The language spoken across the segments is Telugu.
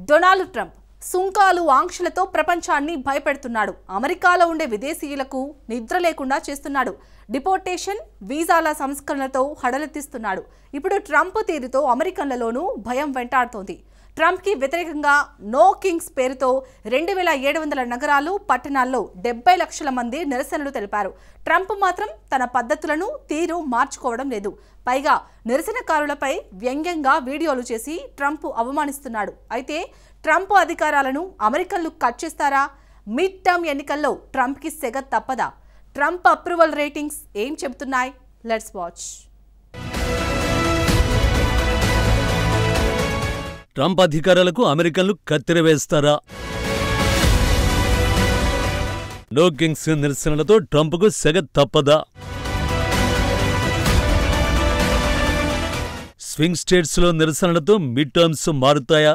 డొనాల్డ్ ట్రంప్ సుంకాలు ఆంక్షలతో ప్రపంచాన్ని భయపెడుతున్నాడు. అమెరికాలో ఉండే విదేశీయులకు నిద్ర లేకుండా చేస్తున్నాడు. డిపోర్టేషన్, వీసాల సంస్కరణలతో హడలెత్తిస్తున్నాడు. ఇప్పుడు ట్రంప్ తీరుతో అమెరికన్లలోనూ భయం వెంటాడుతోంది. ట్రంప్కి వ్యతిరేకంగా నో కింగ్స్ పేరుతో 2700 నగరాలు, పట్టణాల్లో 70 లక్షల మంది నిరసనలు తెలిపారు. ట్రంప్ మాత్రం తన పద్ధతులను, తీరు మార్చుకోవడం లేదు. పైగా నిరసనకారులపై వ్యంగ్యంగా వీడియోలు చేసి ట్రంప్ అవమానిస్తున్నాడు. అయితే ట్రంప్ అధికారాలను అమెరికన్లు కట్ చేస్తారా? మిడ్ టర్మ్ ఎన్నికల్లో ట్రంప్కి సెగ తప్పదా? ట్రంప్ అప్రూవల్ రేటింగ్స్ ఏం చెబుతున్నాయి? Let's watch. ట్రంప్ అధికారాలకు అమెరికన్లు కత్తెర వేస్తారా? నో కింగ్స్ నిరసనలతో ట్రంప్కు సెగ తప్పదా? స్వింగ్ స్టేట్స్లో నిరసనలతో మిడ్ టర్మ్స్ మారుతాయా?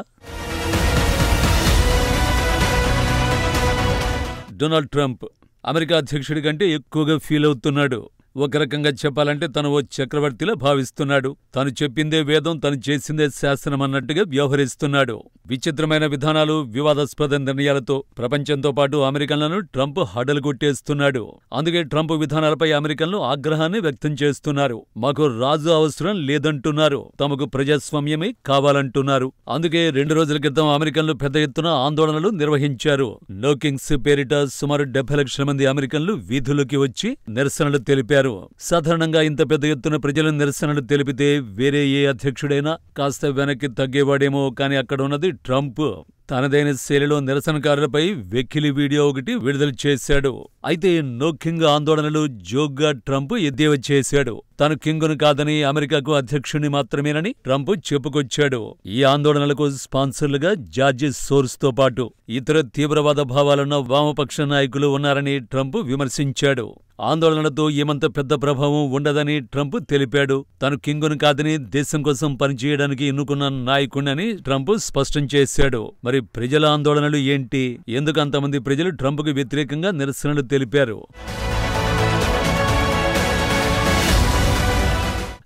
డొనాల్డ్ ట్రంప్ అమెరికా అధ్యక్షుడి కంటే ఎక్కువగా ఫీల్ అవుతున్నాడు. ఒక రకంగా చెప్పాలంటే తను ఓ చక్రవర్తిలా భావిస్తున్నాడు. తాను చెప్పిందే వేదం, తను చేసిందే శాసనం అన్నట్టుగా వ్యవహరిస్తున్నాడు. విచిత్రమైన విధానాలు, వివాదాస్పద నిర్ణయాలతో ప్రపంచంతో పాటు అమెరికన్లను ట్రంప్ హడలు కొట్టేస్తున్నాడు. అందుకే ట్రంప్ విధానాలపై అమెరికన్లు ఆగ్రహాన్ని వ్యక్తం చేస్తున్నారు. మాకు రాజు అవసరం లేదంటున్నారు. తమకు ప్రజాస్వామ్యమే కావాలంటున్నారు. అందుకే 2 రోజుల క్రితం అమెరికన్లు పెద్ద ఎత్తున ఆందోళనలు నిర్వహించారు. నో కింగ్స్ పేరిట సుమారు 70 లక్షల మంది అమెరికన్లు వీధుల్లోకి వచ్చి నిరసనలు తెలిపారు. సాధారణంగా ఇంత పెద్ద ఎత్తున ప్రజలు నిరసనలు తెలిపితే వేరే ఏ అధ్యక్షుడైనా కాస్త వెనక్కి తగ్గేవాడేమో. కానీ అక్కడ ఉన్నది ట్రంప్. తనదైన శైలిలో నిరసనకారులపై వెక్కిలి వీడియో ఒకటి విడుదల చేశాడు. అయితే నో కింగ్ ఆందోళనలు జోగ్గా ట్రంప్ ఎద్దేవా చేశాడు. తాను కింగును కాదని, అమెరికాకు అధ్యక్షుని మాత్రమేనని ట్రంప్ చెప్పుకొచ్చాడు. ఈ ఆందోళనలకు స్పాన్సర్లుగా జార్జ్ సోర్స్తో పాటు ఇతర తీవ్రవాద భావాలున్న వామపక్ష నాయకులు ఉన్నారని ట్రంప్ విమర్శించాడు. ఆందోళనలతో ఏమంత పెద్ద ప్రభావం ఉండదని ట్రంప్ తెలిపాడు. తాను కింగును కాదని, దేశం కోసం పనిచేయడానికి ఎన్నుకున్న నాయకుడిని ట్రంప్ స్పష్టం చేశాడు. మరి ప్రజల ఆందోళనలు ఏంటి? ఎందుకు అంతమంది ప్రజలు ట్రంప్కు వ్యతిరేకంగా నిరసనలు తెలిపారు?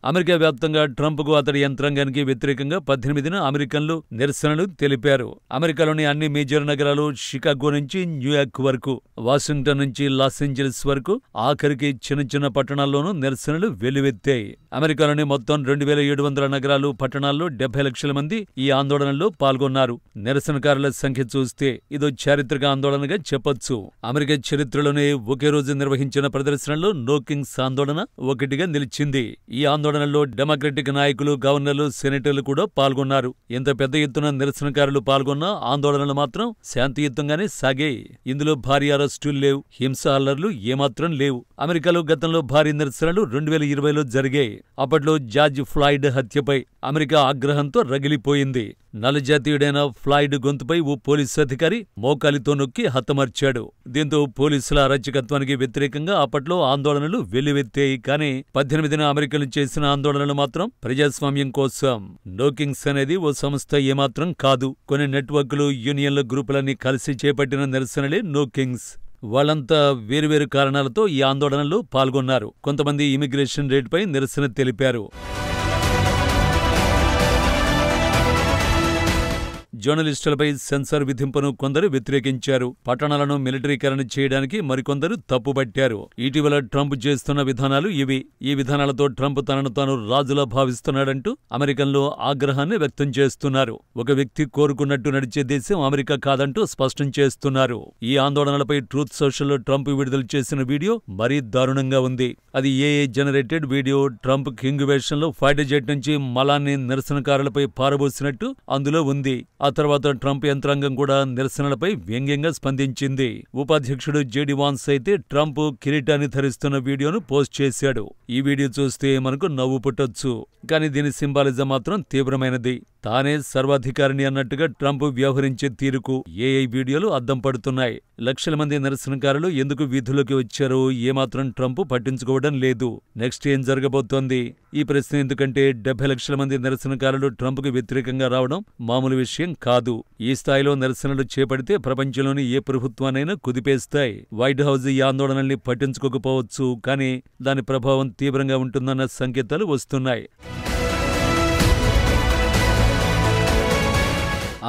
అమెరికా వ్యాప్తంగా ట్రంప్కు అతడి యంత్రాంగానికి వ్యతిరేకంగా 18న అమెరికన్లు నిరసనలు తెలిపారు. అమెరికాలోని అన్ని మేజర్ నగరాలు, షికాగో నుంచి న్యూయార్క్ వరకు, వాషింగ్టన్ నుంచి లాస్ ఏంజల్స్ వరకు, ఆఖరికి చిన్న చిన్న పట్టణాల్లోనూ నిరసనలు వెల్లువెత్తాయి. అమెరికాలోని మొత్తం 2700 నగరాలు, పట్టణాల్లో 70 లక్షల మంది ఈ ఆందోళనలో పాల్గొన్నారు. నిరసనకారుల సంఖ్య చూస్తే ఇదో చారిత్రక ఆందోళనగా చెప్పొచ్చు. అమెరికా చరిత్రలోనే ఒకే రోజు నిర్వహించిన ప్రదర్శనలో నో కింగ్స్ ఆందోళన ఒకటిగా నిలిచింది. ఈ ఆందోళనలో డెమోక్రటిక్ నాయకులు, గవర్నర్లు, సెనేటర్లు కూడా పాల్గొన్నారు. ఎంత పెద్ద ఎత్తున నిరసనకారులు పాల్గొన్నా ఆందోళనలు మాత్రం శాంతియుతంగానే సాగాయి. ఇందులో భారీ అరెస్టులు లేవు, హింస అల్లర్లు ఏమాత్రం లేవు. అమెరికాలో గతంలో భారీ నిరసనలు 2020లో జరిగాయి. అప్పట్లో జార్జ్ ఫ్లాయిడ్ హత్యపై అమెరికా ఆగ్రహంతో రగిలిపోయింది. నల్లజాతీయుడైన ఫ్లాయిడ్ గొంతుపై ఓ పోలీసు అధికారి మోకాలితో నొక్కి హతమార్చాడు. దీంతో పోలీసుల అరాచకత్వానికి వ్యతిరేకంగా అప్పట్లో ఆందోళనలు వెల్లువెత్తాయి. కానీ 18న అమెరికన్లు చేసిన ఆందోళనలు మాత్రం ప్రజాస్వామ్యం కోసం. నో కింగ్స్ అనేది ఓ సంస్థ ఏమాత్రం కాదు. కొన్ని నెట్వర్క్లు, యూనియన్ల గ్రూపులన్నీ కలిసి చేపట్టిన నిరసనలే నో కింగ్స్. వాళ్ళంతా వేరువేరు కారణాలతో ఈ ఆందోళనలో పాల్గొన్నారు. కొంతమంది ఇమిగ్రేషన్ రేటుపై నిరసన తెలిపారు. జర్నలిస్టులపై సెన్సార్ విధింపును కొందరు వ్యతిరేకించారు. పట్టణాలను మిలిటరీకరణ చేయడానికి మరికొందరు తప్పుపట్టారు. ఇటీవల ట్రంప్ చేస్తున్న విధానాలు ఇవి. ఈ విధానాలతో ట్రంప్ తనను తాను రాజులా భావిస్తున్నాడంటూ అమెరికన్లు ఆగ్రహాన్ని వ్యక్తం చేస్తున్నారు. ఒక వ్యక్తి కోరుకున్నట్టు నడిచే దేశం అమెరికా కాదంటూ స్పష్టం చేస్తున్నారు. ఈ ఆందోళనలపై ట్రూత్ సోషల్లో ట్రంప్ విడుదల చేసిన వీడియో మరీ దారుణంగా ఉంది. అది AI generated video. Trump king వేషంలో ఫైటర్ జెట్ నుంచి మలాన్ని నిరసనకారులపై పారబోసినట్టు అందులో ఉంది. ఆ తర్వాత ట్రంప్ యంత్రాంగం కూడా నిరసనలపై వ్యంగ్యంగా స్పందించింది. ఉపాధ్యక్షుడు జేడీ వాన్స్ అయితే ట్రంప్ కిరీటాన్ని ధరిస్తున్న వీడియోను పోస్ట్ చేశాడు. ఈ వీడియో చూస్తే మనకు నవ్వు పుట్టొచ్చు. కానీ దీని సింబాలిజం మాత్రం తీవ్రమైనది. తానే సర్వాధికారిని అన్నట్టుగా ట్రంప్ వ్యవహరించే తీరుకు ఏఐ వీడియోలు అద్దం పడుతున్నాయి. లక్షల మంది నిరసనకారులు ఎందుకు వీధుల్లోకి వచ్చారో ఏమాత్రం ట్రంప్ పట్టించుకోవడం లేదు. నెక్స్ట్ ఏం జరగబోతోంది? ఈ ప్రశ్న ఎందుకంటే 70 లక్షల మంది నిరసనకారులు ట్రంప్కు వ్యతిరేకంగా రావడం మామూలు విషయం కాదు. ఈ స్థాయిలో నిరసనలు చేపడితే ప్రపంచంలోని ఏ ప్రభుత్వానైనా కుదిపేస్తాయి. వైట్ హౌస్ ఈ ఆందోళనల్ని పట్టించుకోకపోవచ్చు, కానీ దాని ప్రభావం తీవ్రంగా ఉంటుందన్న సంకేతాలు వస్తున్నాయి.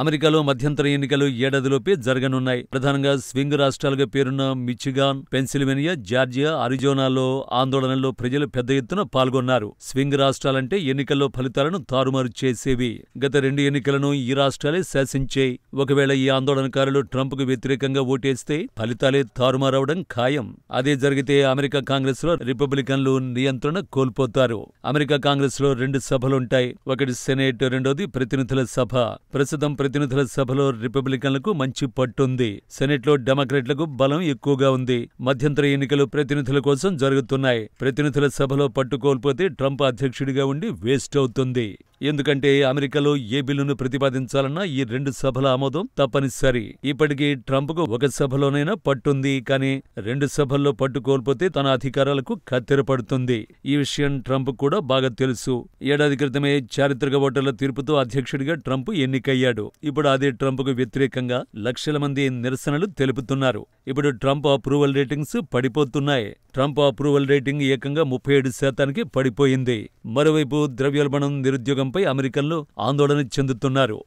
అమెరికాలో మధ్యంతర ఎన్నికలు ఏడాదిలోపే జరగనున్నాయి. ప్రధానంగా స్వింగ్ రాష్ట్రాలుగా పేరున్న మిచిగాన్, పెన్సిల్వేనియా, జార్జియా, అరిజోనాలో ఆందోళనల్లో ప్రజలు పెద్ద ఎత్తున పాల్గొన్నారు. స్వింగ్ రాష్ట్రాలంటే ఎన్నికల్లో ఫలితాలను తారుమారు చేసేవి. గత 2 ఎన్నికలను ఈ రాష్ట్రాలే శాసించాయి. ఒకవేళ ఈ ఆందోళనకారులు ట్రంప్కు వ్యతిరేకంగా ఓటేస్తే ఫలితాలే తారుమారవడం ఖాయం. అదే జరిగితే అమెరికా కాంగ్రెస్ లో రిపబ్లికన్లు నియంత్రణ కోల్పోతారు. అమెరికా కాంగ్రెస్ లో 2 సభలుంటాయి. ఒకటి సెనేట్, రెండోది ప్రతినిధుల సభ. ప్రస్తుతం ప్రతినిధుల సభలో రిపబ్లికన్లకు మంచి పట్టుంది. సెనెట్లో డెమోక్రాట్లకు బలం ఎక్కువగా ఉంది. మధ్యంతర ఎన్నికలు ప్రతినిధుల కోసం జరుగుతున్నాయి. ప్రతినిధుల సభలో పట్టు కోల్పోతే ట్రంప్ అధ్యక్షుడిగా ఉండి వేస్ట్ అవుతుంది. ఎందుకంటే అమెరికాలో ఏ బిల్లును ప్రతిపాదించాలన్నా ఈ 2 సభల ఆమోదం తప్పనిసరి. ఇప్పటికీ ట్రంప్కు ఒక సభలోనైనా పట్టుంది. కానీ 2 సభల్లో పట్టు కోల్పోతే తన అధికారాలకు కత్తెర పడుతుంది. ఈ విషయం ట్రంప్ కూడా బాగా తెలుసు. ఏడాది క్రితమే చారిత్రక ఓటర్ల తీర్పుతో అధ్యక్షుడిగా ట్రంప్ ఎన్నికయ్యాడు. ఇప్పుడు అదే ట్రంప్కు వ్యతిరేకంగా లక్షల మంది నిరసనలు తెలుపుతున్నారు. ఇప్పుడు ట్రంప్ అప్రూవల్ రేటింగ్స్ పడిపోతున్నాయి. ట్రంప్ అప్రూవల్ రేటింగ్ ఏకంగా 37% పడిపోయింది. మరోవైపు ద్రవ్యోల్బణం, నిరుద్యోగంపై అమెరికన్లు ఆందోళన చెందుతున్నారు.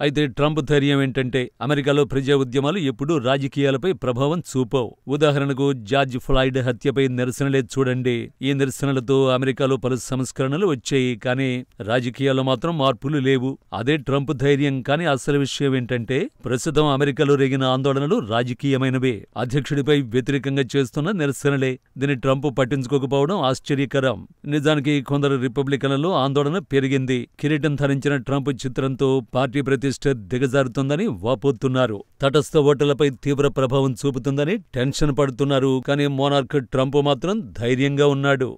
అయితే ట్రంప్ ధైర్యం ఏంటంటే అమెరికాలో ప్రజా ఉద్యమాలు ఎప్పుడూ రాజకీయాలపై ప్రభావం చూపవు. ఉదాహరణకు జార్జ్ ఫ్లాయిడ్ హత్యపై నిరసనలే చూడండి. ఈ నిరసనలతో అమెరికాలో పలు సంస్కరణలు వచ్చాయి. కానీ రాజకీయాల్లో మాత్రం మార్పులు లేవు. అదే ట్రంప్ ధైర్యం. కానీ అసలు విషయం ఏంటంటే ప్రస్తుతం అమెరికాలో రేగిన ఆందోళనలు రాజకీయమైనవే. అధ్యక్షుడిపై వ్యతిరేకంగా చేస్తున్న నిరసనలే. దీన్ని ట్రంప్ పట్టించుకోకపోవడం ఆశ్చర్యకరం. నిజానికి కొందరు రిపబ్లికన్లలో ఆందోళన పెరిగింది. కిరీటం ధరించిన ట్రంప్ చిత్రంతో పార్టీ ప్రతిష్ట దిగజారుతుందని వాపోతున్నారు. తటస్థ ఓటర్లపై తీవ్ర ప్రభావం చూపుతుందని టెన్షన్ పడుతున్నారు. కానీ మోనార్క్ ట్రంప్ మాత్రం ధైర్యంగా ఉన్నాడు.